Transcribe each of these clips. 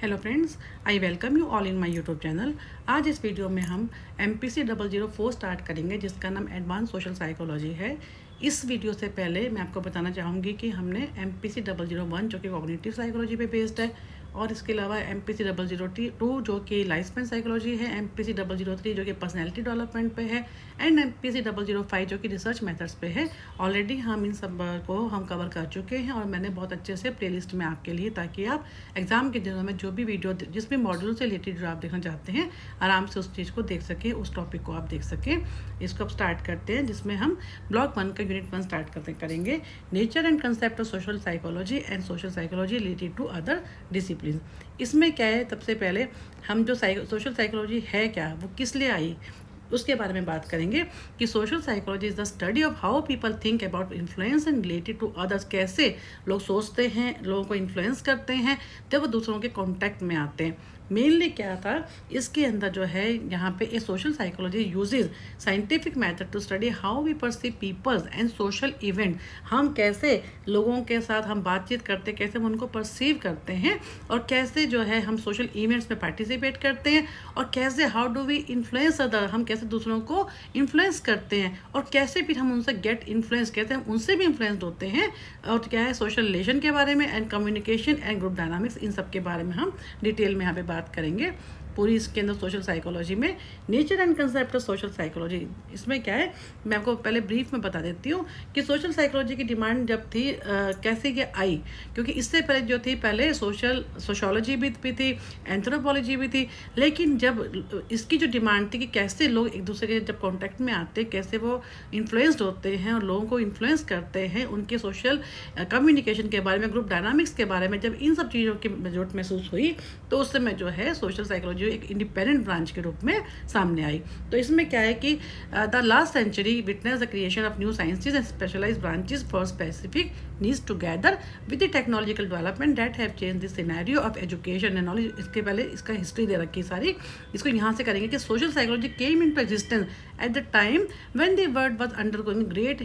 Hello friends, I welcome you all in my YouTube channel. आज इस video में हम MPC 004 स्टार्ट करेंगे जिसका नाम एडवांस सोशल साइकोलॉजी है। इस वीडियो से पहले मैं आपको बताना चाहूँगी कि हमने MPC 001 जो कि कॉग्निटिव साइकोलॉजी पे बेस्ड है, और इसके अलावा MPC 002 जो कि लाइफ स्पैन साइकोलॉजी है, MPC 003 जो कि पर्सनैलिटी डेवलपमेंट पे है, एंड MPC 005 जो कि रिसर्च मेथड्स पे है। ऑलरेडी हम इन सब को हम कवर कर चुके हैं और मैंने बहुत अच्छे से प्लेलिस्ट में आपके लिए, ताकि आप एग्जाम के दिनों में जो भी वीडियो जिस भी मॉड्यूल से रिलेटेड जो आप देखना चाहते हैं आराम से उस चीज़ को देख सकें, उस टॉपिक को आप देख सकें। इसको अब स्टार्ट करते हैं, जिसमें हम ब्लॉक 1 का यूनिट 1 स्टार्ट करेंगे। Nature and concept of social psychology and social psychology related to other discipline. इसमें क्या है, सबसे पहले हम जो सोशल साइकोलॉजी है क्या, वो किस लिए आई, उसके बारे में बात करेंगे कि social psychology is the study of how people think about influence and related to others. कैसे लोग सोचते हैं, लोगों को इन्फ्लुएंस करते हैं जब वो दूसरों के कांटेक्ट में आते हैं। मेनली क्या था इसके अंदर जो है, यहाँ पे a social psychology uses scientific method to study how we perceive peoples and social event. हम कैसे लोगों के साथ हम बातचीत करते हैं, कैसे हम उनको परसीव करते हैं, और कैसे जो है हम सोशल इवेंट्स में पार्टिसिपेट करते हैं, और कैसे how do we influence other, हम कैसे दूसरों को इन्फ्लुएंस करते हैं, और कैसे फिर हम उनसे गेट इन्फ्लुएंस, कैसे हम उनसे भी इन्फ्लुएंस्ड होते हैं, और क्या है सोशल रिलेशन के बारे में, and communication and group dynamics, इन सब के बारे में हम डिटेल में यहाँ पे बात करेंगे पूरी इसके अंदर सोशल साइकोलॉजी में। Nature and concept of social psychology, इसमें क्या है मैं आपको पहले ब्रीफ में बता देती हूँ कि सोशल साइकोलॉजी की डिमांड जब थी कैसे ये आई, क्योंकि इससे पहले जो थी, पहले सोशोलॉजी भी थी, एंथ्रोपोलॉजी भी थी, लेकिन जब इसकी जो डिमांड थी कि कैसे लोग एक दूसरे के जब कॉन्टैक्ट में आते, कैसे वो इन्फ्लुएंस्ड होते हैं और लोगों को इन्फ्लुएंस करते हैं, उनके सोशल कम्युनिकेशन के बारे में, ग्रुप डायनामिक्स के बारे में, जब इन सब चीज़ों की जरूरत महसूस हुई, तो उस समय जो है सोशल साइकोलॉजी एक इंडिपेंडेंट ब्रांच के रूप में सामने आई। तो इसमें क्या है कि the last century witness the creation of new sciences and specialized branches for specific needs together with the technological development that have change the scenario of education and knowledge. इसके पहले इसका हिस्ट्री दे रखी सारी, इसको यहाँ से करेंगे कि social psychology came into existence at the time when the world was undergoing great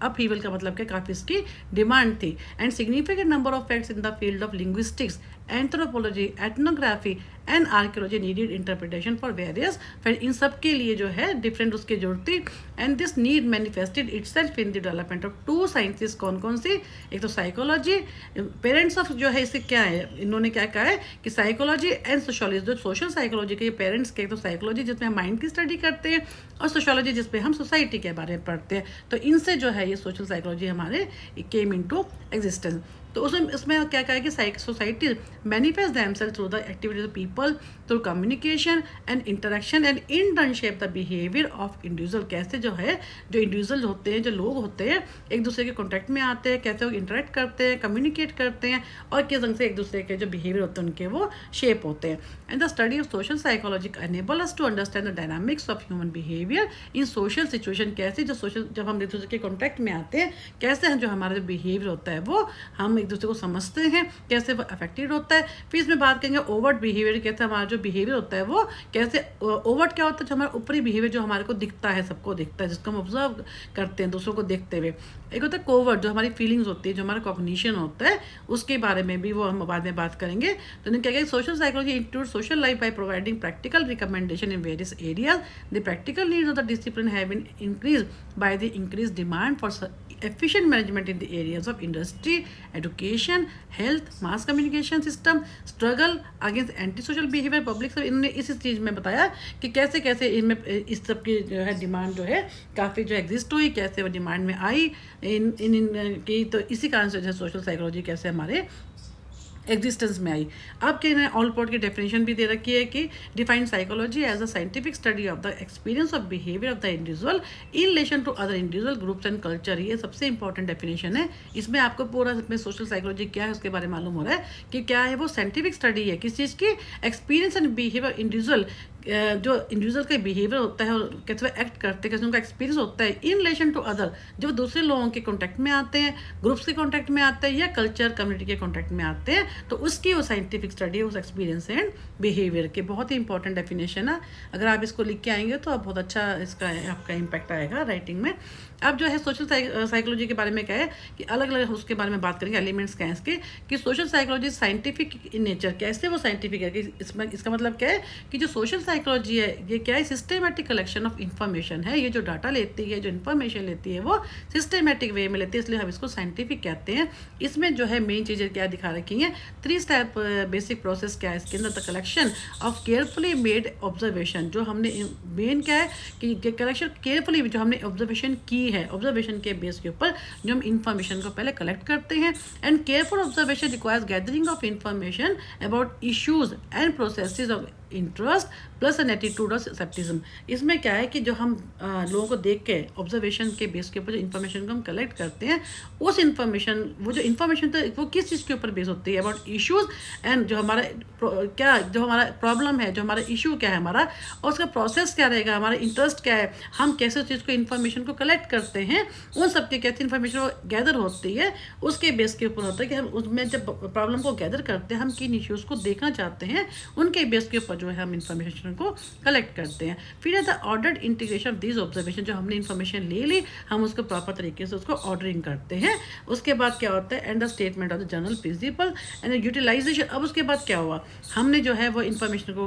upheaval. का मतलब क्या, काफ़ी इसकी डिमांड थी, and significant number of facts in the field of linguistics, anthropology, ethnography and archaeology needed interpretation for various. फिर इन सब के लिए जो है डिफरेंट उसकी जरूरत थी, and this need manifested itself in the development of two sciences. कौन कौन सी, एक तो साइकोलॉजी, पेरेंट्स ऑफ जो है, इससे क्या है, इन्होंने क्या कहा है कि साइकोलॉजी एंड सोशोलॉजी, जो सोशल साइकोलॉजी के पेरेंट्स के, तो साइकोलॉजी जिसमें हम माइंड की स्टडी करते हैं, और सोशोलॉजी जिसमें हम सोसाइटी के बारे में पढ़ते हैं। तो इनसे जो है ये सोशल साइकोलॉजी हमारे केम इनटू एग्जिस्टेंस। तो उसमें क्या कहा है कि society manifest themselves through the activities of people, through communication and interaction and in turn shape the behaviour of individual. कैसे जो है, जो इंडिविजुअल होते हैं, जो लोग होते हैं, एक दूसरे के कॉन्टैक्ट में आते हैं, कैसे वो इंटरेक्ट करते हैं, कम्युनिकेट करते हैं, और किस ढंग से एक दूसरे के जो बिहेवियर होते हैं उनके वो शेप होते हैं। And the study of social psychology enable us to understand the dynamics of human behaviour in social situation. कैसे जो सोशल, जब हम एक दूसरे के कॉन्टैक्ट में आते हैं, कैसे जो हमारा जो बिहेवियर होता है वो हम एक दूसरे को समझते हैं, कैसे वो अफेक्टेड होता है। फिर इसमें बात करेंगे ओवर्ट बिहेवियर, कैसे हमारा जो बिहेवियर होता है वो कैसे, ओवर्ट क्या होता है, जो हमारा ऊपरी बिहेवियर जो हमारे को दिखता है, सबको दिखता है, जिसको हम ऑब्जर्व करते हैं दूसरों को देखते हुए। एक होता है कोवर्ट, जो हमारी फीलिंग्स होती है, जो हमारा कॉग्निशन होता है, उसके बारे में भी वो हम बाद में बात करेंगे। तो इन्होंने क्या किया, social psychology include social life by providing practical recommendation in various areas. The practical needs of the discipline have been increase by the increase demand for efficient management in the areas of industry, education, health, mass communication system, struggle against antisocial behavior, public service। इन्होंने इस चीज़ में बताया कि कैसे कैसे इनमें इस सब की जो है डिमांड जो है काफ़ी जो एग्जिस्ट हुई, कैसे वो डिमांड में आई इन की। तो इसी कारण से जो है सोशल साइकोलॉजी कैसे हमारे एग्जिस्टेंस में आई। अब क्या है, ऑल पोर्ट की डेफिनेशन भी दे रखी है कि define psychology as a scientific study of the experience of behaviour of the individual in relation to other individual groups and culture. ये सबसे इंपॉर्टेंट डेफिनेशन है। इसमें आपको पूरा इसमें सोशल साइकोलॉजी क्या है उसके बारे में मालूम हो रहा है कि क्या है, वो साइंटिफिक स्टडी है किस चीज़ की, एक्सपीरियंस एंड बिहेवियर इंडिविजुअल जो इंडिविजुअल का बिहेवियर होता है और कैसे वो एक्ट करते हैं, कैसे उनका एक्सपीरियंस होता है इन रिलेशन टू अदर, जब दूसरे लोगों के कॉन्टैक्ट में आते हैं, ग्रुप्स के कॉन्टैक्ट में आते हैं या कल्चर कम्युनिटी के कॉन्टैक्ट में आते हैं, तो उसकी वो साइंटिफिक स्टडी है उस एक्सपीरियंस एंड बिहेवियर के। बहुत ही इंपॉर्टेंट डेफिनेशन है, अगर आप इसको लिख के आएंगे तो आप बहुत अच्छा इसका आपका इम्पैक्ट आएगा राइटिंग में। अब जो है सोशल साइकोलॉजी के बारे में क्या है कि अलग अलग उसके बारे में बात करेंगे, एलिमेंट्स क्या है इसके, कि social psychology scientific in nature, कैसे वो साइंटिफिक है, कि इसमें इसका मतलब क्या है कि जो सोशल साइकोलॉजी है ये क्या है, सिस्टमेटिक कलेक्शन ऑफ इन्फॉर्मेशन है। ये जो डाटा लेती है, जो इन्फॉर्मेशन लेती है, वो सिस्टमेटिक वे में लेती है, इसलिए हम इसको साइंटिफिक कहते हैं। इसमें जो है मेन चीज़ें क्या दिखा रखी हैं, 3 स्टेप बेसिक प्रोसेस क्या है इसके अंदर, the collection of carefully made observation, जो हमने मेन क्या है कि कलेक्शन केयरफुली जो हमने ऑब्जर्वेशन की है, ऑब्जर्वेशन के बेस के ऊपर जो हम इंफॉर्मेशन को पहले कलेक्ट करते हैं। And careful observation requires gathering of information about issues and processes of interest plus an attitude of scepticism. इसमें क्या है कि जो हम लोगों को देख के ऑब्जर्वेशन के बेस के ऊपर जो इन्फॉर्मेशन को हम कलेक्ट करते हैं, उस इन्फॉर्मेशन वो जो इन्फॉर्मेशन है वो किस चीज़ के ऊपर बेस होती है, अबाउट इश्यूज एंड जो हमारा क्या जो हमारा प्रॉब्लम है, जो हमारा इशू क्या है हमारा, और उसका प्रोसेस क्या रहेगा, हमारा इंटरेस्ट क्या है, हम कैसे उस चीज़ को इन्फॉर्मेशन को कलेक्ट करते हैं, उन सब के कैसे इन्फॉर्मेशन वो गैदर होती है उसके बेस के ऊपर होता है कि हम उसमें जब प्रॉब्लम को गैदर करते हैं, हम किन इश्यूज़ को देखना चाहते हैं, उनके बेस के ऊपर जो है हम इंफॉर्मेशन को कलेक्ट करते हैं। फिर है the ordered integration of this observation, जो हमने इंफॉर्मेशन ले ली हम उसको प्रॉपर तरीके से उसको ऑर्डरिंग करते हैं। उसके बाद क्या होता है, and the statement of the general principle and utilization. अब उसके बाद क्या हुआ, हमने जो है वो इंफॉर्मेशन को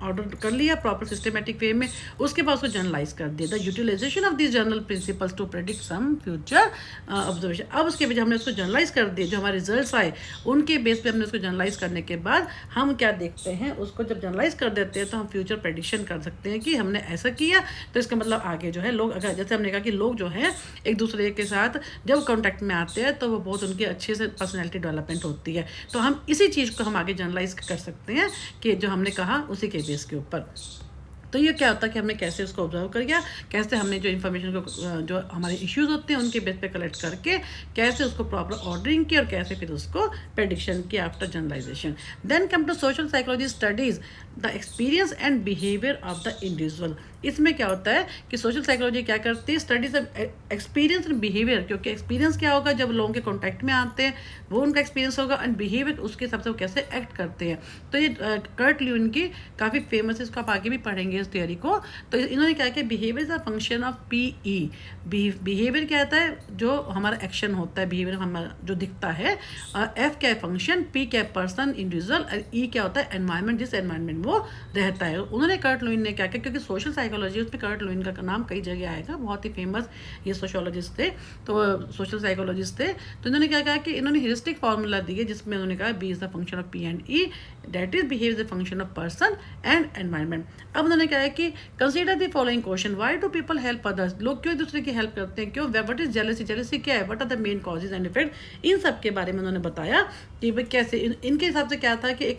ऑर्डर कर लिया प्रॉपर सिस्टमेटिक वे में, उसके बाद उसको जनरलाइज कर दिया, the utilization of this general principles to predict some future observation. अब उसके बाद हमने उसको जनरलाइज कर दिया, जो हमारे रिजल्ट्स आए उनके बेस पे हमने उसको जनरलाइज करने के बाद हम क्या देखते हैं, उसको जब जनरलाइज कर देते हैं तो हम फ्यूचर प्रेडिक्शन कर सकते हैं कि हमने ऐसा किया तो इसका मतलब आगे जो है लोग, अगर जैसे हमने कहा कि लोग जो है एक दूसरे के साथ जब कॉन्टैक्ट में आते हैं तो वो बहुत उनकी अच्छे से पर्सनैलिटी डेवलपमेंट होती है, तो हम इसी चीज़ को हम आगे जनरलाइज कर सकते हैं कि जो हमने कहा उसी के बेस के ऊपर। तो ये क्या होता है कि हमने कैसे उसको ऑब्जर्व कर गया, कैसे हमने जो इन्फॉर्मेशन को जो हमारे इश्यूज होते हैं उनके बेस पे कलेक्ट करके कैसे उसको प्रॉपर ऑर्डरिंग की और कैसे फिर उसको प्रेडिक्शन की after generalization. Then come to social psychology studies the experience and behaviour of the individual. इसमें क्या होता है कि सोशल साइकोलॉजी क्या करती है, स्टडीज एक्सपीरियंस एंड बिहेवियर, क्योंकि एक्सपीरियंस क्या होगा जब लोगों के कॉन्टैक्ट में आते हैं वो उनका एक्सपीरियंस होगा, एंड बिहेवियर उसके हिसाब से वो कैसे एक्ट करते हैं। तो ये कर्ट ल्यूइन की काफ़ी फेमस है, इसको आप आगे भी पढ़ेंगे इस थियरी को। तो इन्होंने क्या किया, behaviour is a function of PE। Behaviour क्या होता है, जो हमारा एक्शन होता है, बिहेवियर हमारा जो दिखता है, F क्या है फंक्शन, P क्या है पर्सन इंडिविजुअल, और E क्या होता है एनवायरनमेंट, जिस एनवायरनमेंट वो रहता है। उन्होंने कर्ट ल्यूइन ने क्या किया, क्योंकि सोशल साइकोलॉजी उसमें कर्ट ल्यूइन का नाम कई जगह आएगा, बहुत ही फेमस ये सोशोलॉजिस्ट थे, तो सोशल साइकोलॉजिस्ट थे। तो इन्होंने क्या कहा कि इन्होंने ह्यूरिस्टिक फार्मूला दिए जिसमें उन्होंने कहा B is the function of P and E, that is behave the function of person and environment. अब उन्होंने कहा है कि consider the following question, why do people help others, लोग क्यों एक दूसरे की हेल्प करते हैं, क्यों, व्हाट इज जेलसी, जेलसी क्या है, what are the main causes and effect, इन सब के बारे में उन्होंने बताया कि भाई कैसे इनके हिसाब से क्या था कि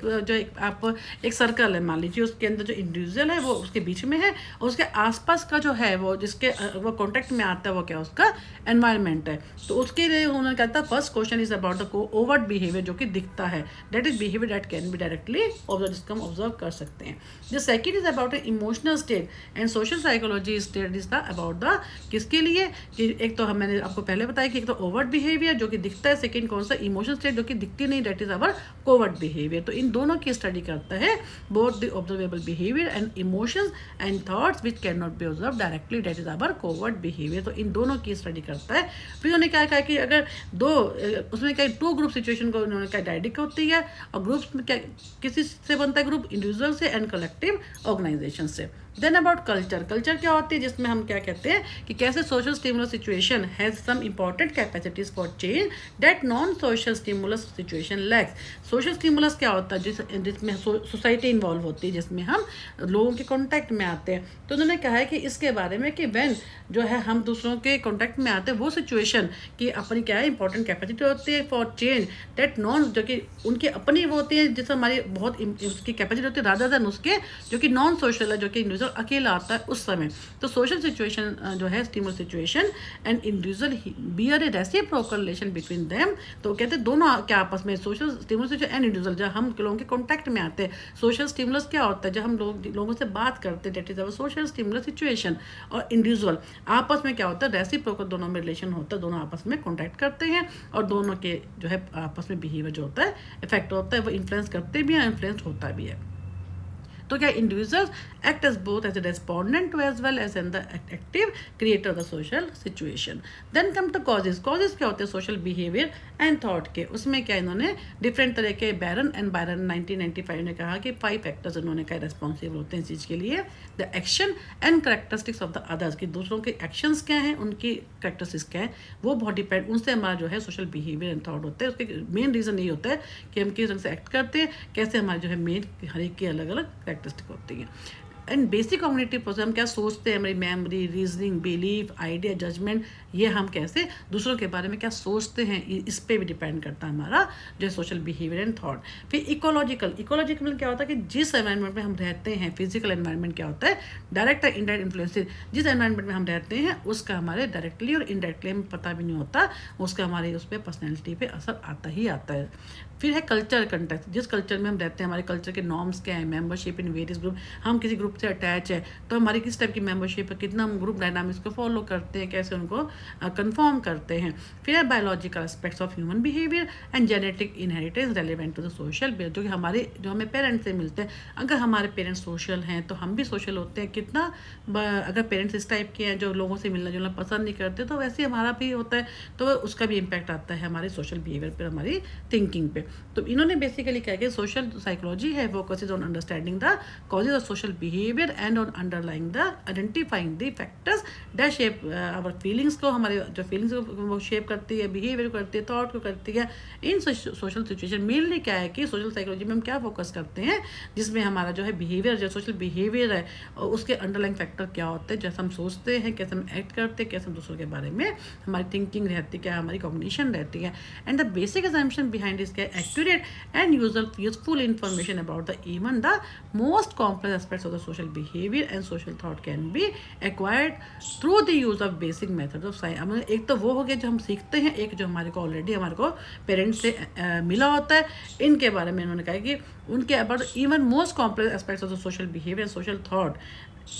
आप एक सर्कल है मान लीजिए, उसके अंदर जो इंडिविजुअल है वो उसके बीच में है, और उसके आसपास का जो है वो जिसके वो कॉन्टेक्ट में आता है वो क्या उसका एनवायरनमेंट है। तो उसके लिए उन्होंने कहा था first question is about the overt behaviour, जो कि दिखता है, that is behaviour that can be directly observe, जिसको हम ऑब्जर्व कर सकते हैं। The second is about emotional state and social psychology state is the about the किसके लिए, कि एक तो मैंने आपको पहले बताया कि एक तो ओवर्ट बिहेवियर जो कि दिखता है, सेकंड कौन सा इमोशनल स्टेट जो कि दिखती नहीं, that is our covert behaviour. तो इन दोनों की स्टडी करता है, both the observable behaviour and emotions and thoughts which can not be observe directly, that is our covert behaviour. तो इन दोनों की स्टडी करता है। फिर उन्होंने क्या कहा कि अगर उसमें क्या 2 ग्रुप सिचुएशन को उन्होंने क्या डायरेक्ट होती है, और ग्रुप्स में क्या किसी से बनता है ग्रुप, इंडिविजुअल से एंड कलेक्टिव ऑर्गेनाइजेशन से। देन अबाउट कल्चर, कल्चर क्या होती है, जिसमें हम क्या कहते हैं कि कैसे social stimulus situation has some important capacities for change that non social stimulus situation lacks. Social stimulus क्या होता है, जिसमें सोसाइटी इन्वॉल्व होती है, जिसमें हम लोगों के कॉन्टैक्ट में आते हैं। तो उन्होंने कहा है कि इसके बारे में कि व्हेन जो है हम दूसरों के कॉन्टैक्ट में आते हैं वो सिचुएशन की अपनी क्या है इंपॉर्टेंट कैपेसिटी होती है फॉर चेंज दैट नॉन, जो कि उनकी अपनी वो होती है जिससे हमारी बहुत उसकी कैपेसिटी होती है, रादर देन उसके जो कि नॉन सोशल है, जो कि इंडिविजुअल अकेला आता है उस समय। तो सोशल सिचुएशन जो है, stimulus situation and individual bear a reciprocal relation between them. तो कहते हैं दोनों क्या आपस में, सोशल स्टिमुलस एंड इंडिविजुअल, जब हम लोगों के कॉन्टैक्ट में आते हैं। सोशल स्टिमुलस क्या होता है, जब हम लोगों से बात करते हैं, that is our social stimulus situation. और इंडिविजुअल आपस में क्या होता है, रेसिप्रोकल दोनों में रिलेशन होता है, दोनों आपस में कॉन्टैक्ट करते हैं और दोनों के जो है आपस में बिहेवियर जो होता है, इफेक्ट होता है, वो इन्फ्लुएंस करते भी हैं, इन्फ्लुएंस होता भी है। तो क्या individuals act as both as a respondent to as well as an the active creator of the social situation. Then come to causes. Causes क्या होते हैं सोशल बिहेवियर एंड थॉट के। उसमें क्या इन्होंने डिफरेंट तरह के, बैरन 1995 ने कहा कि 5 फैक्टर्स उन्होंने क्या रिस्पॉन्सिबल होते हैं इस चीज़ के लिए। The action and characteristics of the others, कि दूसरों के एक्शंस क्या हैं, उनकी करेक्टरिस्टिक्स क्या है, वो बहुत डिपेंड, उनसे हमारा जो है सोशल बिहेवियर एंड थॉट होता है। उसके मेन रीज़न ये होता है कि हम किस ढंग से एक्ट करते हैं, कैसे हमारे जो है मेन हर एक की अलग अलग करेक्टरिस्टिक होती है। एंड बेसिक कॉग्निटिव प्रोसेस, हम क्या सोचते हैं, हमारी memory, reasoning, belief, idea, judgement, ये हम कैसे दूसरों के बारे में क्या सोचते हैं, इस पे भी डिपेंड करता है हमारा जो है सोशल बिहेवियर एंड थॉट। फिर इकोलॉजिकल में क्या होता है कि जिस एनवायरनमेंट में हम रहते हैं, फिजिकल एनवायरनमेंट क्या होता है, डायरेक्ट और इनडायरेक्ट इन्फ्लुएंसेस। जिस एनवायरनमेंट में हम रहते हैं उसका हमारे डायरेक्टली और इनडायरेक्टली हमें पता भी नहीं होता, उसका हमारे उस पर पर्सनैलिटी पे असर आता ही आता है। फिर है कल्चर कंटेक्स्ट, जिस कल्चर में हम रहते हैं, हमारे कल्चर के नॉर्म्स क्या है, मेंबरशिप इन वेरियस ग्रुप, हम किसी ग्रुप से अटैच है तो हमारी किस टाइप की मेंबरशिप है, कितना हम ग्रुप डायनामिक्स को फॉलो करते हैं, कैसे उनको कंफर्म करते हैं। फिर है biological aspects of human behaviour and genetic inheritance relevant to the social, जो कि हमारे जो हमें पेरेंट्स से मिलते हैं। अगर हमारे पेरेंट्स सोशल हैं तो हम भी सोशल होते हैं। कितना अगर पेरेंट्स इस टाइप के हैं जो लोगों से मिलना जुलना पसंद नहीं करते, तो वैसे ही हमारा भी होता है, तो उसका भी इम्पैक्ट आता है हमारे सोशल बिहेवियर पर, हमारी थिंकिंग पे। तो इन्होंने बेसिकली क्या कि सोशल साइकोलॉजी है focuses on understanding the causes of social behaviour and on underlying the identifying the factors that shape our feelings को, हमारे जो फीलिंग्स को वो शेप करती है, बिहेवियर को करती है, थॉट को करती है इन सोशल सिचुएशन। मेनली क्या है कि सोशल साइकोलॉजी में हम क्या फोकस करते हैं, जिसमें हमारा जो है बिहेवियर, जो सोशल बिहेवियर है उसके अंडरलाइंग फैक्टर क्या होते हैं, जैसे हम सोचते हैं, कैसे हम एक्ट करते हैं, कैसे हम दूसरों के बारे में हमारी थिंकिंग रहती है, क्या हमारी कॉग्निशन रहती है। And the basic assumption behind this क्या accurate and useful information about the even the most complex aspects of the social behavior and social thought can be acquired through the use of basic methods of science। एक तो वो हो गया जो हम सीखते हैं, एक जो हमारे को ऑलरेडी हमारे को पेरेंट्स से मिला होता है। इनके बारे में उन्होंने कहा कि उनके about even most complex aspects of the social behaviour social thought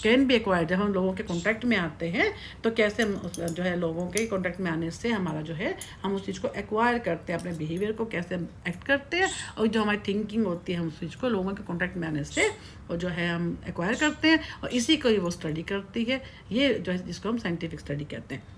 can be acquired. जब हम लोगों के कांटेक्ट में आते हैं तो कैसे हम जो है लोगों के कांटेक्ट में आने से हमारा जो है हम उस चीज़ को एक्वायर करते हैं, अपने बिहेवियर को कैसे हम एक्ट करते हैं, और जो हमारी थिंकिंग होती है हम उस चीज़ को लोगों के कांटेक्ट में आने से और जो है हम एक्वायर करते हैं, और इसी को ही वो स्टडी करती है। ये जो है जिसको हम साइंटिफिक स्टडी कहते हैं।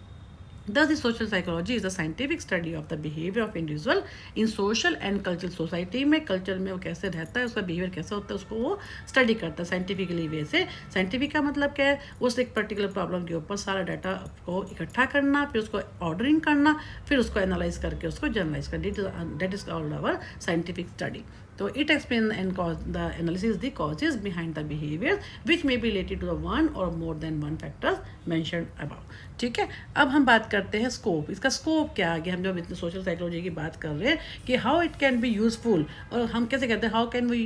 Thus, the social psychology is a scientific study of the behavior of individual in social and cultural society में, कल्चर में वो कैसे रहता है, उसका बिहेवियर कैसा होता है, उसको वो स्टडी करता है साइंटिफिकली वे से। साइंटिफिक का मतलब क्या है, उस एक पर्टिकुलर प्रॉब्लम के ऊपर सारा डाटा को इकट्ठा करना, फिर उसको ऑर्डरिंग करना, फिर उसको एनालाइज करके उसको जर्नलाइज करना। That is called our scientific study. तो it explain and the analysis the causes behind the behaviour which may be related to the one or more than one factors mentioned about. ठीक है, अब हम बात करते हैं scope. इसका scope क्या आ गया, हम जब इतने सोशल साइकोलॉजी की बात कर रहे हैं कि how it can be useful, और हम कैसे कहते हैं how can we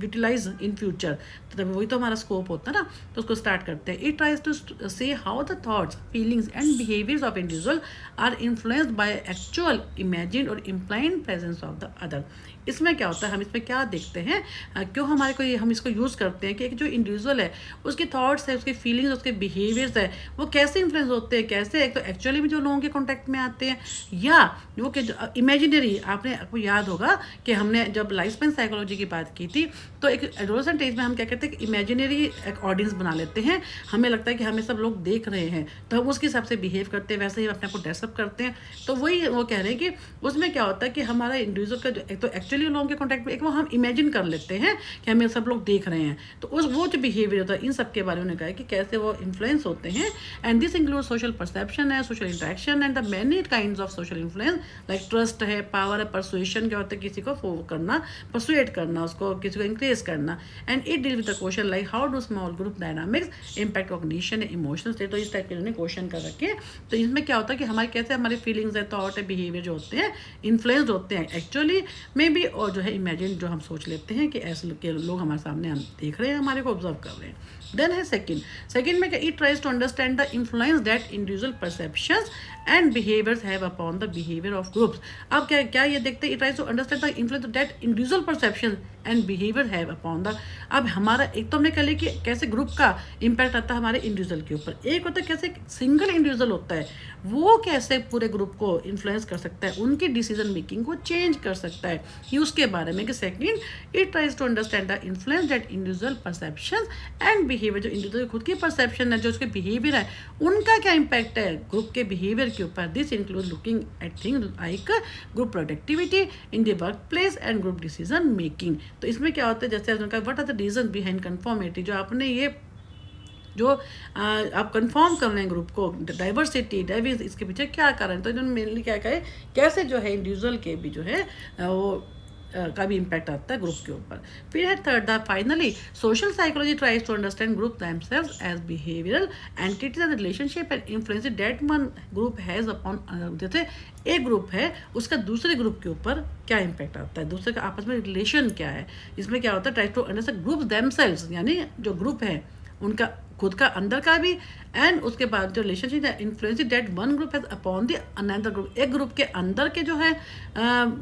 utilize in future, तो वही तो हमारा स्कोप होता है ना। तो उसको स्टार्ट करते हैं। It tries to say how the thoughts, feelings and behaviours of individual are influenced by actual, imagined or implied presence of the other. इसमें क्या होता है, हम इसमें क्या देखते हैं, क्यों हमारे को हम इसको यूज़ करते हैं कि एक जो इंडिविजुअल है उसके थॉट्स है, उसके फीलिंग्स, उसके बिहेवियर्स है, वो कैसे इन्फ्लुएंस होते हैं, कैसे एक तो एक्चुअली में जो लोगों के कॉन्टैक्ट में आते हैं, या वो कि इमेजिनरी। आपको याद होगा कि हमने जब लाइफ स्पैन साइकोलॉजी की बात की थी, तो एक एडोलेसेंट एज में हम क्या कहते हैं कि इमेजिनरी एक ऑडियंस बना लेते हैं। हमें लगता है कि हमें सब लोग देख रहे हैं, तो हम उसके हिसाब से बिहेव करते हैं, वैसे ही अपने आप को ड्रेसअप करते हैं। तो वही वो कह रहे हैं कि उसमें क्या होता है कि हमारा इंडिविजुअल का जो एक तो एक्चुअली लोगों के कॉन्टैक्ट में एक वो हम इमेजिन कर लेते हैं कि हमें सब लोग देख रहे हैं, तो वो जो बिहेवियर होता है, इन सब के बारे में उन्होंने कहा है कि कैसे वो इन्फ्लुएंस होते हैं। And this include social perception है, social interaction and the many kinds of social influence, like trust है, पावर है, परसुएशन क्या होता है, किसी को करना, परसुएट करना, उसको किसी को इंक्रेज करना। And it deal with the question like how do small group dynamics impact cognition emotional state. तो इस टाइप के उन्होंने क्वेश्चन कर रखे। तो इसमें क्या होता है कि हमारे कैसे हमारे फीलिंग्स है, थॉट है, बिहेवियर जो होते हैं इन्फ्लुएंस्ड होते हैं एक्चुअली में भी, और जो है इमेजिन जो हम सोच लेते हैं कि ऐसे लोग हमारे सामने हम देख रहे हैं, हमारे को ऑब्जर्व कर रहे हैं। देन है सेकंड में क्या, it tries to understand the influence that individual perceptions and behaviours have upon the behaviour of groups. अब क्या ये देखते हैं, it tries to understand the influence that individual perception and behaviour have upon the. अब हमारा एक तो हमने कह लिया कि कैसे ग्रुप का इम्पैक्ट आता है हमारे इंडिविजुअल के ऊपर, एक होता है कैसे सिंगल इंडिविजुअल होता है वो कैसे पूरे ग्रुप को इन्फ्लुएंस कर सकता है, उनकी डिसीजन मेकिंग को चेंज कर सकता है, ये उसके बारे में। कि second, it tries to understand the influence that individual perception and behaviour, जो इंडिविजुअल खुद की परसेप्शन है, जो उसके बिहेवियर है, उनका क्या इम्पैक्ट है ग्रुप के बिहेवियर के ऊपर। This include looking at things like group productivity in the work place and group decision making. तो इसमें क्या होता है, जैसे उनका what are the reason behind conformity, जो आपने ये जो आप कंफर्म कर रहे हैं ग्रुप को, डाइवर्सिटी इसके पीछे क्या कारण है। तो इन्होंने मेनली क्या कहा है, कैसे जो है इंडिविजुअल के भी जो है वो का भी इम्पैक्ट आता है ग्रुप के ऊपर। फिर है third, finally social psychology tries to understand group themselves as behavioural entities and relationship and influence that one group has upon. जैसे एक ग्रुप है उसका दूसरे ग्रुप के ऊपर क्या इम्पैक्ट आता है, दूसरे का आपस में रिलेशन क्या है, इसमें क्या होता है, tries to understand group themselves, यानी जो ग्रुप है उनका खुद का अंदर का भी, एंड उसके बाद जो रिलेशनशिप है influence that one group has upon the another group. एक ग्रुप के अंदर के जो है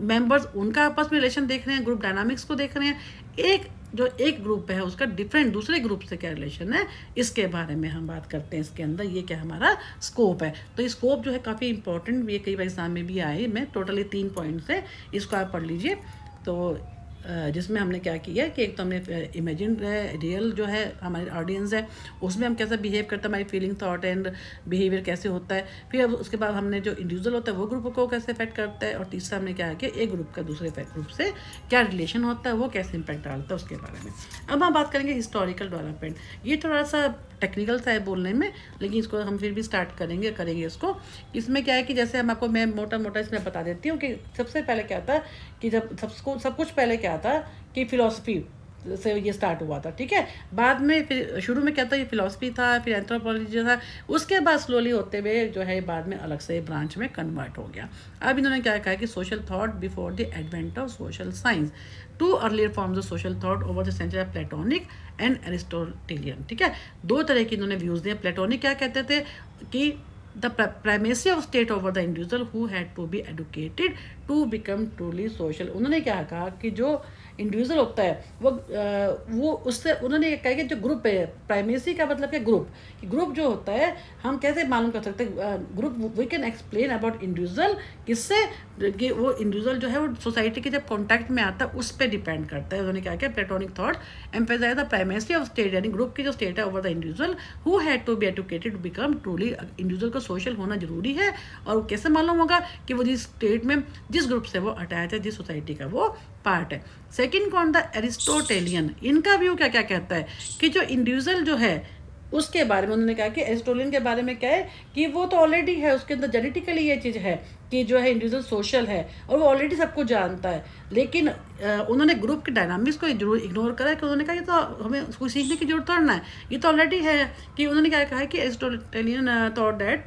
मेंबर्स उनका आपस में रिलेशन देख रहे हैं, ग्रुप डायनामिक्स को देख रहे हैं। एक ग्रुप है उसका डिफरेंट दूसरे ग्रुप से क्या रिलेशन है, इसके बारे में हम बात करते हैं इसके अंदर। ये क्या हमारा स्कोप है। तो ये स्कोप जो है काफ़ी इंपॉर्टेंट, ये कई बार एग्जाम में भी आए, मैं टोटली 3 पॉइंट्स है, इसको आप पढ़ लीजिए। तो जिसमें हमने क्या किया कि एक तो हमने इमेजिन रियल जो है हमारी ऑडियंस है उसमें हम कैसे बिहेव करते हैं, हमारी फीलिंग थॉट एंड बिहेवियर कैसे होता है। फिर अब उसके बाद हमने जो इंडिविजुअल होता है वो ग्रुप को कैसे इफेक्ट करता है, और तीसरा हमने क्या किया, एक ग्रुप का दूसरे ग्रुप से क्या रिलेशन होता है, वो कैसे इम्पैक्ट डालता है उसके बारे में। अब हम बात करेंगे हिस्टोरिकल डेवलपमेंट। ये थोड़ा सा टेक्निकल सा है बोलने में, लेकिन इसको हम फिर भी स्टार्ट करेंगे इसको। इसमें क्या है कि जैसे हम आपको मैं मोटा इसमें बता देती हूँ कि सबसे पहले क्या था कि जब सब कुछ पहले क्या था कि फिलॉसफी से ये स्टार्ट हुआ था, ठीक है। बाद में फिर शुरू में क्या था, ये फिलॉसफी था, फिर एंथ्रोपोलॉजी था, उसके बाद स्लोली होते हुए जो है बाद में अलग से ब्रांच में कन्वर्ट हो गया। अब इन्होंने क्या कहा कि social thought before the advent of social science, to earlier forms of social thought over the century of Platonic and Aristotelian, ठीक है। दो तरह की इन्होंने व्यूज़ दिए। प्लेटोनिक क्या कहते थे कि the primacy of state over the individual who had to be educated to become truly social. उन्होंने क्या कहा कि जो इंडिविजुअल होता है वो उससे उन्होंने कहा कि जो ग्रुप है, प्राइमेसी का मतलब है ग्रुप जो होता है हम कैसे मालूम कर सकते हैं group, we can explain about individual, किससे कि वो इंडिविजुअल जो है वो सोसाइटी के जब कॉन्टैक्ट में आता है उस पर डिपेंड करता है। उन्होंने क्या किया, platonic thought emphasize the primacy of state, यानी ग्रुप की जो स्टेट है over the individual who had to be educated to become truly. Individual को सोशल होना जरूरी है, और कैसे मालूम होगा कि वो जिस स्टेट में जिस ग्रुप से वो अटैच है, जिस सोसाइटी का वो पार्ट है। सेकंड कौन था, एरिस्टोटेलियन। इनका व्यू क्या क्या कहता है कि जो इंडिविजुअल जो है उसके बारे में उन्होंने कहा कि एरिस्टोटेलियन के बारे में क्या है कि वो तो ऑलरेडी है, उसके अंदर जेनेटिकली ये चीज़ है कि जो है इंडिविजुअल सोशल है और वो ऑलरेडी सब कुछ जानता है। लेकिन उन्होंने ग्रुप के डायनामिक्स को जरूर इग्नोर करा कि उन्होंने कहा ये तो हमें कुछ सीखने की जरूरत थोड़ा ना है, ये तो ऑलरेडी है। कि उन्होंने क्या कहा कि Aristotelian thought that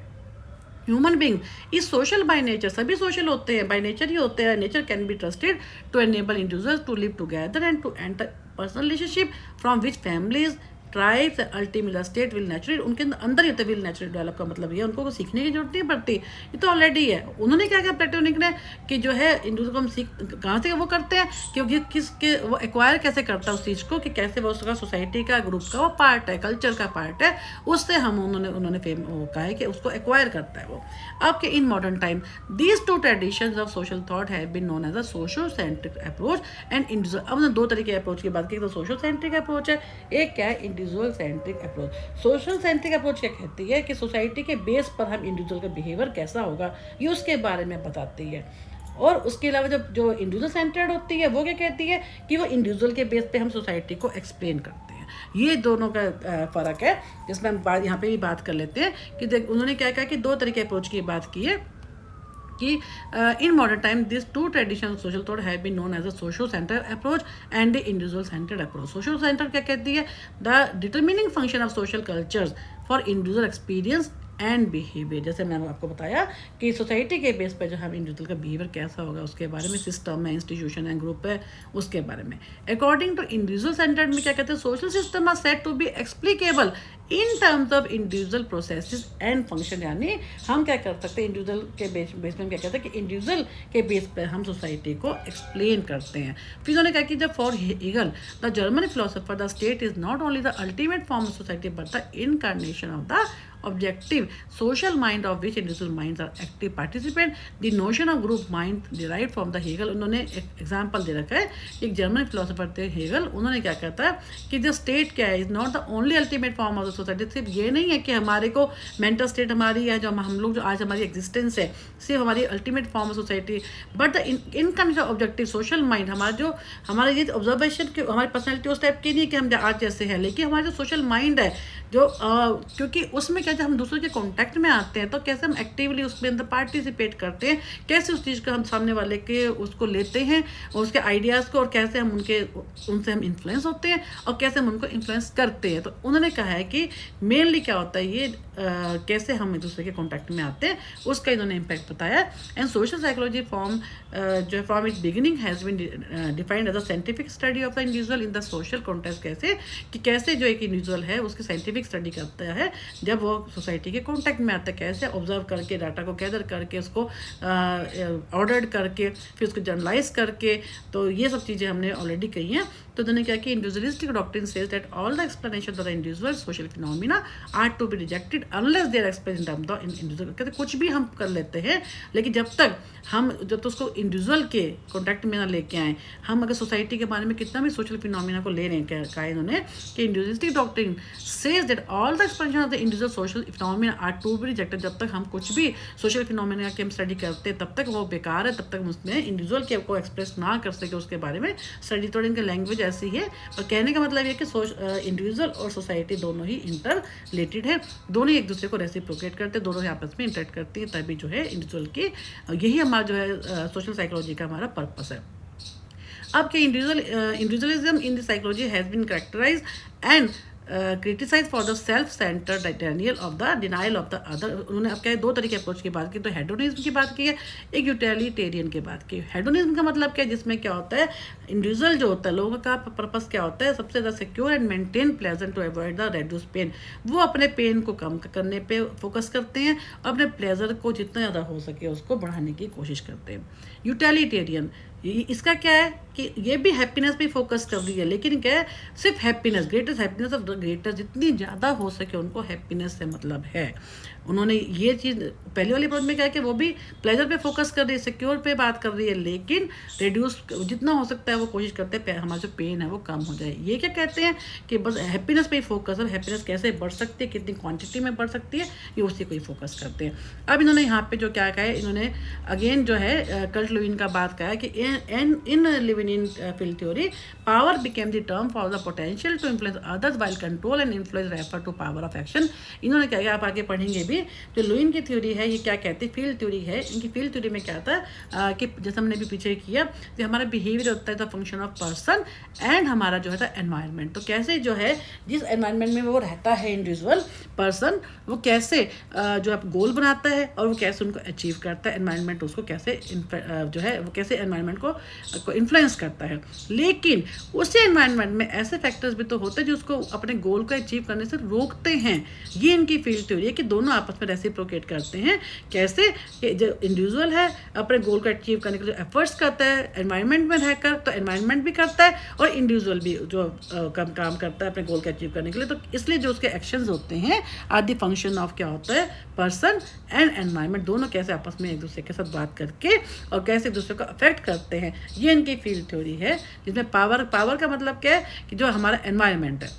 human being is social by nature, सभी सोशल होते हैं, बाय नेचर ही होते हैं। Nature can be trusted to enable individuals to live together and to enter personal relationship from which families tribes ultimate state will naturally, उनके अंदर ही तो will naturally develop का मतलब ये उनको सीखने की जरूरत नहीं पड़ती, ये तो ऑलरेडी है। उन्होंने क्या किया प्लेटोनिक ने कि जो है इंडिविजुअल को हम सीख कहाँ से वो करते हैं, क्योंकि किसके वो एक्वायर कैसे करता है उस चीज़ को, कि कैसे वो उसका सोसाइटी का ग्रुप का वो पार्ट है, कल्चर का पार्ट है, उससे हम उन्होंने कहा है कि उसको एक्वायर करता है वो। अब के in modern time these two traditions of social thought have been known as a social centric approach and individual. अब दो तरीके अप्रोच की बात की, तो सोशल सेंट्रिक अप्रोच है, एक क्या है individual centric approach. Social centric approach क्या कहती है कि सोसाइटी के बेस पर हम इंडिविजुअल का बिहेवियर कैसा होगा ये उसके बारे में बताती है। और उसके अलावा जब जो इंडिविजुअल सेंटर्ड होती है वो क्या कहती है कि वो इंडिविजुअल के बेस पे हम सोसाइटी को एक्सप्लेन करते हैं। ये दोनों का फ़र्क है, जिसमें हम यहाँ पे भी बात कर लेते हैं कि उन्होंने क्या कहा कि दो तरीके अप्रोच की बात की है कि in modern time this two traditional social thought have been known as a social centre approach and the individual centred approach. Social centre क्या कहती है, the determining function of social cultures for individual experience and behaviour. जैसे मैंने आपको बताया कि society के base पर जो हम इंडिविजुअल का बिहेवियर कैसा होगा उसके बारे में, सिस्टम है, इंस्टीट्यूशन है, ग्रुप है, उसके बारे में। अकॉर्डिंग टू इंडिविजुअल सेंटर्ड में क्या कहते हैं, social system are said to be explicable in terms of individual processes and function. यानी हम क्या कर सकते हैं इंडिविजुअल के बेस में, हम क्या कहते हैं कि इंडिविजुअल के बेस पर हम सोसाइटी को एक्सप्लेन करते हैं। फिर उन्होंने कहा कि जब for Hegel the German philosopher the state is not only the ultimate form of society but the incarnation of the objective social mind of which individual minds are active participant. The notion of group mind derived from the Hegel। उन्होंने एक example दे रखा है, एक German philosopher थे Hegel, उन्होंने क्या कहता है कि जो स्टेट क्या है is not the only ultimate form of the society. सिर्फ ये नहीं है कि हमारे को मेंटल स्टेट हमारी है, जो हम लोग जो आज हमारी एग्जिस्टेंस है सिर्फ हमारी ultimate form of society, but the income objective social mind, हमारा जो हमारा ये ऑब्जर्वेशन की हमारी पर्सनैलिटी उस टाइप की नहीं है कि हम आज जैसे हैं, लेकिन हमारा जो सोशल माइंड है जो क्योंकि उसमें क्या जब हम दूसरों के कांटेक्ट में आते हैं तो कैसे हम एक्टिवली उसमें अंदर पार्टिसिपेट करते हैं, कैसे उस चीज़ को हम सामने वाले के उसको लेते हैं और उसके आइडियाज़ को, और कैसे हम उनसे हम इन्फ्लुएंस होते हैं और कैसे हम उनको इन्फ्लुएंस करते हैं। तो उन्होंने कहा है कि मेनली क्या होता है ये कैसे हम एक दूसरे के कॉन्टैक्ट में आते हैं उसका इन्होंने इम्पैक्ट बताया। एंड सोशल साइकोलॉजी फॉर्म जो है from its beginning has been defined as a scientific study of the individual in the social context. कैसे जो एक इंडिविजुअल है उसकी साइंटिफिक स्टडी करता है जब वो सोसाइटी के कॉन्टैक्ट में आता है, कैसे ऑब्जर्व करके डाटा को गैदर करके उसको ऑर्डर्ड करके फिर उसको जर्नलाइज करके। तो ये सब चीज़ें हमने ऑलरेडी कही हैं। तो उन्होंने क्या कि individualistic doctrine says that all the explanation of the individual social phenomena are to be rejected unless they are explain in terms of individual. कहते कुछ भी हम कर लेते हैं लेकिन जब तक उसको इंडिविजुअल के कॉन्टैक्ट में ना लेके आए, हम अगर सोसाइटी के बारे में कितना भी सोशल फिनोमिना को ले रहे हैं, कहा इन्होंने कि individualistic doctrine says that all the explanation of the individual social phenomena are to be rejected. जब तक हम कुछ भी सोशल फिनोमिना की हम स्टडी करते हैं तब तक वो बेकार है, तब तक हम उसमें इंडिविजुअल के को एक्सप्रेस ना कर सके उसके बारे में स्टडी। थोड़ी इनकी लैंग्वेज ऐसी है और कहने का मतलब ये कि इंडिविजुअल और सोसाइटी दोनों ही इंटर रिलेटेड है, दोनों एक दूसरे को रेसिप्रोकेट करते हैं, दोनों ही आपस में इंटरेक्ट करती हैं, तभी जो है इंडिविजुअल की यही हमारा जो है सोशल साइकोलॉजी का हमारा पर्पस है। अब क्या individualism in the psychology has been characterize and criticize for the self centred denial of the other. उन्होंने अब क्या है दो तरीके अप्रोच की बात की, तो हेडोनिज्म की बात की है, एक यूटिलिटेरियन की बात की। हेडोनिज्म का मतलब क्या है, जिसमें क्या होता है इंडिविजुअल जो होता है लोगों का पर्पस क्या होता है, सबसे ज़्यादा secure and maintain pleasure to avoid the reduce pain. वो अपने पेन को कम करने पे फोकस करते हैं और अपने प्लेजर को जितना ज़्यादा हो सके उसको बढ़ाने की कोशिश करते हैं। यूटिलिटेरियन इसका क्या है कि ये भी हैप्पीनेस पे फोकस कर रही है, लेकिन क्या है सिर्फ happiness, greatest happiness of the greatest, जितनी ज़्यादा हो सके उनको हैप्पीनेस से मतलब है। उन्होंने ये चीज़ पहले वाली अप्रोच में क्या है कि वो भी प्लेजर पे फोकस कर रही है, सिक्योर पे बात कर रही है, लेकिन रिड्यूस जितना हो सकता है वो कोशिश करते हैं हमारा जो पेन है वो कम हो जाए। ये क्या कहते हैं कि बस हैप्पीनेस पे ही फोकस है, हैप्पीनेस कैसे बढ़ सकती है, कितनी क्वांटिटी में बढ़ सकती है, ये उसी को ही फोकस करते हैं। अब इन्होंने यहाँ पे जो क्या कहा है, इन्होंने अगेन जो है कर्ट लुईन का बात कहा है कि in living in field theory power became the term for the potential to influence others while control and influence refer to power of action. इन्होंने क्या किया, आप आगे पढ़ेंगे भी, जो लुईन की थ्योरी है ये क्या कहती है, फील्ड थ्योरी है। इनकी फील्ड थ्योरी में क्या था कि जैसे हमने भी पीछे किया कि हमारा बिहेवियर होता है the function of person and हमारा जो है था एनवायरनमेंट। तो कैसे जो है जिस एनवायरनमेंट में वो रहता है इंडिविजुअल पर्सन, वो कैसे जो आप गोल बनाता है और वो कैसे उनको अचीव करता है, एनवायरनमेंट उसको कैसे जो है वो कैसे एनवायरनमेंट को इन्फ्लुएंस करता है। लेकिन उसी एनवायरनमेंट में ऐसे फैक्टर्स भी तो होते हैं जो उसको अपने गोल को अचीव करने से रोकते हैं। ये इनकी फील्ड थ्योरी है कि दोनों आपस में रेसिप्रोकेट करते हैं। कैसे कि जो इंडिविजुअल है अपने गोल को अचीव करने के लिए एफर्ट्स करता है एनवायरनमेंट में रहकर, तो एनवायरनमेंट भी करता है और इंडिविजुअल भी जो काम करता है अपने गोल को अचीव करने के लिए। तो इसलिए जो उसके एक्शंस होते हैं आर द फंक्शन ऑफ क्या होता है, पर्सन एंड एनवायरनमेंट, दोनों कैसे आपस में एक दूसरे के साथ बात करके और कैसे एक दूसरे को अफेक्ट करते हैं। ये इनकी फील्ड थ्योरी है, जिसमें पावर का मतलब क्या है कि जो हमारा एनवायरनमेंट है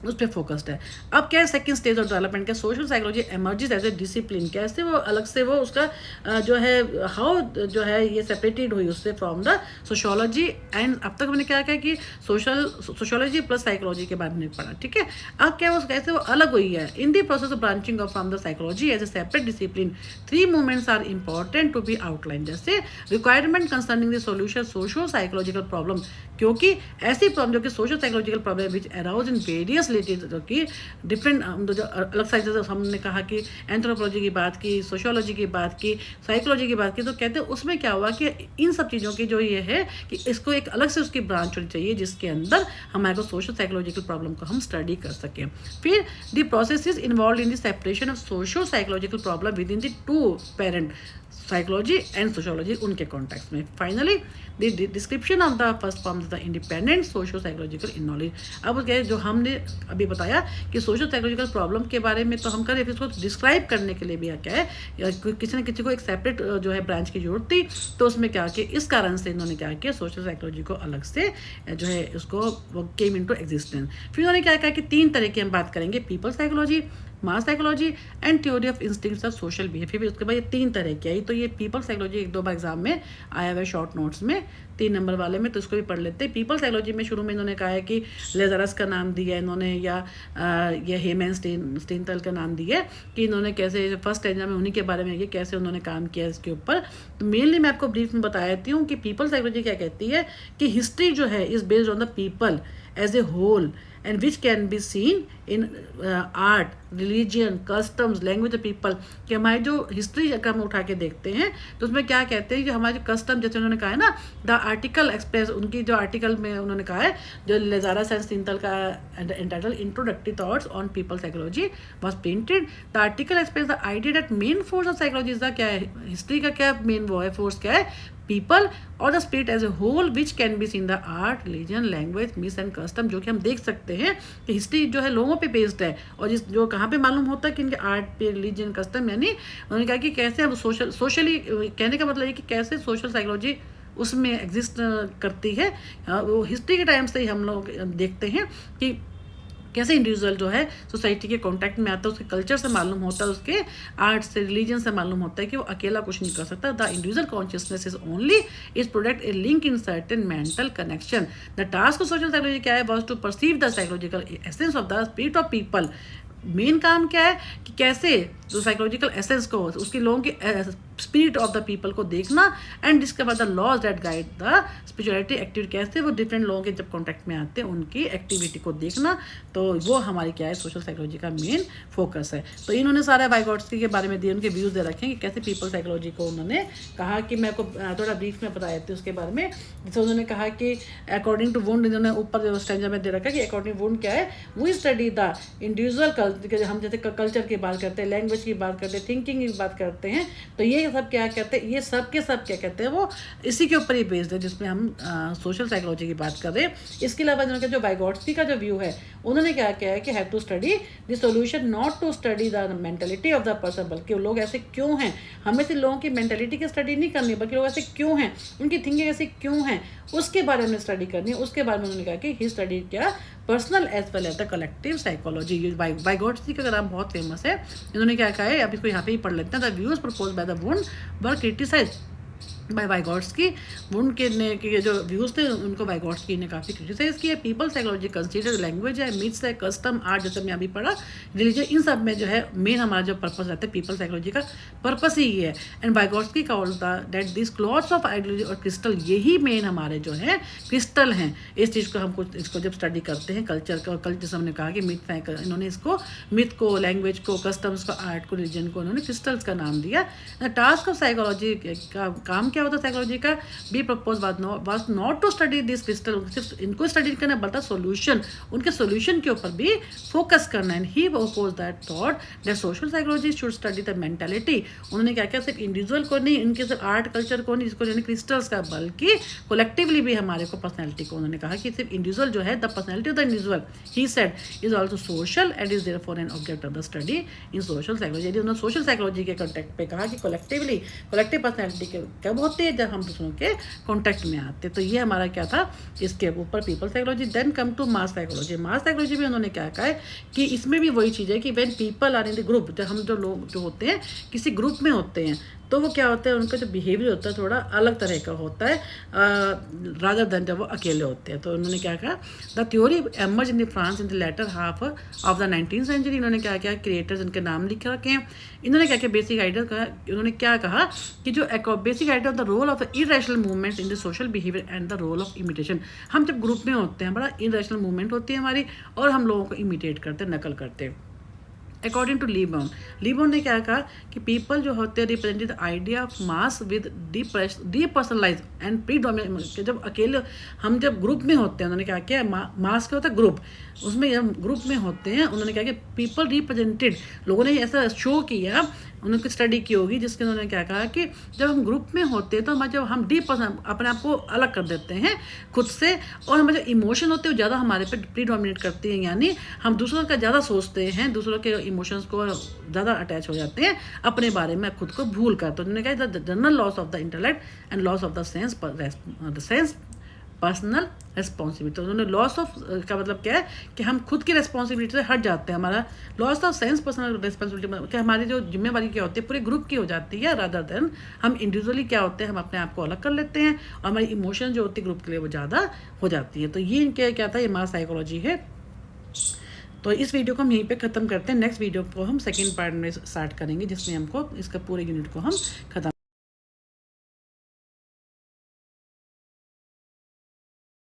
उस पर फोकस्ड है। अब क्या है सेकंड स्टेज ऑफ डेवलपमेंट का social psychology emerges as a discipline. कैसे वो अलग से वो उसका जो है हाउ जो है ये सेपरेटेड हुई उससे फ्रॉम द सोशोलॉजी। एंड अब तक मैंने क्या कहा कि सोशोलॉजी प्लस साइकोलॉजी के बारे में पढ़ा, ठीक है। अब क्या वो कैसे वो अलग हुई है in the process of branching off from the psychology as a separate discipline. 3 movements are important to be outline. जैसे requirement concerning the solution socio psychological problem, क्योंकि ऐसी प्रॉब्लम जो कि socio psychological problem which arouse in various related जो कि different जो अलग sciences हमने कहा कि एंथ्रोपोलॉजी की बात की, सोशियोलॉजी की बात की, साइकोलॉजी की बात की, तो कहते हैं उसमें क्या हुआ कि इन सब चीज़ों की जो ये है कि इसको एक अलग से उसकी ब्रांच होनी चाहिए जिसके अंदर हमारे को सोशल साइकोलॉजिकल प्रॉब्लम को हम स्टडी कर सकें। फिर the process is involve in the separation of socio psychological problem with in the two parent psychology and sociology उनके कॉन्टेक्स्ट में। Finally the description of the first form the independent socio psychological in knowledge. अब क्या जो हमने अभी बताया कि socio psychological problem के बारे में तो हम करें, फिर उसको डिस्क्राइब करने के लिए भी क्या है किसी न किसी को एक सेपरेट जो है ब्रांच की जरूरत थी, तो उसमें क्या कि इस कारण से इन्होंने क्या किया सोशल साइकोलॉजी को अलग से जो है उसको केम इनटू एग्जिस्टेंस। फिर उन्होंने क्या कहा कि 3 तरह की हम बात करेंगे, people psychology, mass psychology and theory of instincts of social behaviour. उसके बाद ये 3 तरह की आई, तो ये पीपल साइकोलॉजी 1-2 बार एग्जाम में आया हुआ है शॉर्ट नोट्स में 3 नंबर वाले में, तो इसको भी पढ़ लेते हैं। पीपल साइकोलॉजी में शुरू में इन्होंने कहा है कि लेजरस का नाम दिया इन्होंने, या ये हेमन स्टीनथल का नाम दिया कि इन्होंने कैसे फर्स्ट स्टेंजा में उन्हीं के बारे में ये कैसे उन्होंने काम किया इसके ऊपर। तो मेनली मैं आपको ब्रीफ में बता देती हूँ कि पीपल साइकोलॉजी क्या कहती है कि हिस्ट्री जो है is based on the people as a whole and which can be seen in art, religion, customs, language of people। कि हमारी जो हिस्ट्री अगर हम उठा के देखते हैं तो उसमें क्या कहते हैं कि हमारे कस्टम, जैसे उन्होंने कहा है ना द आर्टिकल एक्सप्रेस, उनकी जो आर्टिकल में उन्होंने कहा है जो लेजारस एंड स्टीनथल का entitle introductory thoughts on people psychology was painted. The article express the idea that main force of psychology is the क्या है, हिस्ट्री का क्या मेन वो है फोर्स क्या है, पीपल और the spirit as a whole which can be seen the art, religion, language, myth and custom. जो कि हम देख सकते हैं कि हिस्ट्री जो है लोगों पे बेस्ड है, और जिस जो कहाँ पे मालूम होता है कि इनके आर्ट पे, रिलीजन, कस्टम, यानी उन्होंने कहा कि कैसे हम सोशली कहने का मतलब है कि कैसे सोशल साइकोलॉजी उसमें एग्जिस्ट करती है। वो हिस्ट्री के टाइम से ही हम लोग देखते हैं कि कैसे इंडिविजुअल जो है सोसाइटी के कांटेक्ट में आता है, उसके कल्चर से मालूम होता है, उसके आर्ट से, रिलीजन से मालूम होता है कि वो अकेला कुछ नहीं कर सकता। The individual consciousness is only is product a link in certain mental connection. The task of social psychology क्या है, was to perceive the psychological essence of the spirit of people. Main काम क्या है कि कैसे जो साइकोलॉजिकल एसेंस को, उसके लोगों की स्पिरिट ऑफ द पीपल को देखना and discover the laws that guide the spirituality activity. कैसे वो डिफरेंट लोगों के जब कॉन्टैक्ट में आते हैं उनकी एक्टिविटी को देखना, तो वो हमारी क्या है सोशल साइकोलॉजी का मेन फोकस है। तो इन्होंने सारे वाइगोट्स्की के बारे में दिए, उनके व्यूज़ दे रखे हैं कि कैसे पीपल साइकोलॉजी को उन्होंने कहा कि मैं को थोड़ा ब्रीफ में बताया था उसके बारे में। जैसे उन्होंने कहा कि अकॉर्डिंग टू वुंड, इन्होंने ऊपर स्टैंजा में दे रखा है कि अकॉर्डिंग टू वुंड क्या है, वी स्टडी द इंडिविजुअल हम जैसे कल्चर की बात करते हैं, लैंग्वेज की बात करते हैं, थिंकिंग की बात करते हैं, तो ये सब क्या कहते हैं, ये सब के सब क्या कहते हैं वो इसी के ऊपर ही बेस्ड है जिसमें हम सोशल साइकोलॉजी की बात कर रहे हैं। इसके अलावा इन्होंने जो वाइगोट्स्की का जो व्यू है उन्होंने क्या किया है कि have to study the solution, not to study the mentality of the person, बल्कि लोग ऐसे क्यों हैं, हमें से लोगों की मेंटालिटी की स्टडी नहीं करनी, बल्कि लोग ऐसे क्यों हैं, उनकी थिंकिंग ऐसे क्यों हैं, उसके बारे में स्टडी करनी है। उसके बारे में उन्होंने कहा कि ही स्टडी क्या personal as well as the collective psychology. Vygotsky का नाम बहुत फेमस है। इन्होंने क्या कहा है, अब इसको यहाँ पे ही पढ़ लेते हैं। The views propose by the Wundt were criticise by Vygotsky. Wundt के जो व्यूज़ थे उनको वाइगोट्स्की ने काफ़ी क्रिटिसाइज किया। पीपल साइकोलॉजी कंसीडर लैंग्वेज है, मिथ्स है, कस्टम, आर्ट, जैसे मैं अभी पढ़ा, रिलीजन, इन सब में जो है मेन हमारा जो पर्पस रहता है पीपल साइकोलॉजी का पर्पस ही ये है। एंड वाइगोट्स्की का होता that this clothes of ideology और क्रिस्टल, यही मेन हमारे जो है क्रिस्टल हैं। इस चीज़ को हमको इसको जब स्टडी करते हैं कल्चर का, जैसे हमने कहा कि मिथ है, इन्होंने इसको मिथ को, लैंग्वेज को, कस्टम्स को, आर्ट को, रिलीजन को उन्होंने क्रिस्टल्स का नाम दिया। टास्क ऑफ साइकोलॉजी का काम क्या होता है साइकोलॉजी का, be propose was not to study this crystal, सिर्फ इनको स्टडी करना बल्कि सोल्यूशन, उनके सोल्यूशन के ऊपर भी फोकस करना है। He oppose that thought that social psychology should study the mentality. उन्होंने क्या किया, सिर्फ इंडिविजुअल को नहीं, इनके सिर्फ आर्ट कल्चर को नहीं, इसको क्रिस्टल्स का, बल्कि कोलेक्टिवली भी हमारे को पर्सनैलिटी को, उन्होंने कहा कि सिर्फ इंडिविजुअल जो है the personality of the individual he said is also social and is therefore an object of the study in social psychology. यदि उन्होंने सोशल साइकोलॉजी के कॉन्टेक्ट पे कहा कि कोलेक्टिवली, कोलेक्टिव पर्सनैलिटी कब होती है, जब हम दूसरों के कॉन्टैक्ट में आते। तो ये हमारा क्या था इसके ऊपर people psychology. Then come to mass psychology. Mass psychology में उन्होंने क्या कहा है कि इसमें भी वही चीज़ है कि when people are in the group, जब हम जो लोग जो होते हैं किसी ग्रुप में होते हैं, तो वो क्या होता है, उनका जो बिहेवियर होता है थोड़ा अलग तरह का होता है रादर देन जब वो अकेले होते हैं। तो उन्होंने क्या कहा, the theory emerge in the France in the latter half of the 19th century. इन्होंने क्या किया, क्रिएटर्स इनके नाम लिख रखे हैं। इन्होंने क्या किया, बेसिक आइडिया का उन्होंने क्या कहा कि जो basic idea of the role of irrational movements in the social behaviour and the role of imitation. हम जब ग्रुप में होते हैं, बड़ा इरेशनल मूवमेंट होती है हमारी, और हम लोगों को इमिटेट करते हैं, नकल करते हैं। अकॉर्डिंग टू लीबॉन ने क्या कहा कि पीपल जो होते हैं represented the idea of mass with depersonalise and predominant. जब अकेले हम जब ग्रुप में होते हैं, उन्होंने क्या किया, मास क्या होता है, ग्रुप, उसमें जब ग्रुप में होते हैं, उन्होंने क्या किया, पीपल रिप्रेजेंटेड, लोगों ने ऐसा शो किया, उन्होंने स्टडी की होगी जिसके उन्होंने क्या कहा कि जब हम ग्रुप में होते हैं तो हमारे जब हम अपने आप को अलग कर देते हैं खुद से, और हमारे जो इमोशन होते हैं वो ज़्यादा हमारे पे प्रीडोमिनेट करते हैं, यानी हम दूसरों का ज़्यादा सोचते हैं, दूसरों के इमोशंस को ज़्यादा अटैच हो जाते हैं, अपने बारे में खुद को भूल कर। तो उन्होंने कहा the general loss of the intellect and loss of the sense personal responsibility. तो उन्होंने लॉस ऑफ का मतलब क्या है कि हम खुद की रिस्पॉन्सिबिलिटी से हट जाते हैं। हमारा loss of sense personal responsibility कि हमारी जो जिम्मेवारी क्या होती है पूरे ग्रुप की हो जाती है, रादर देन हम इंडिविजुअली क्या होते हैं, हम अपने आप को अलग कर लेते हैं, और हमारी इमोशन जो होती है ग्रुप के लिए वो ज़्यादा हो जाती है। तो ये इनके क्या था, ये मास साइकोलॉजी है। तो इस वीडियो को हम यहीं पे ख़त्म करते हैं। नेक्स्ट वीडियो को हम सेकेंड पार्ट में स्टार्ट करेंगे, जिसमें हमको इसका पूरे यूनिट को हम ख़त्म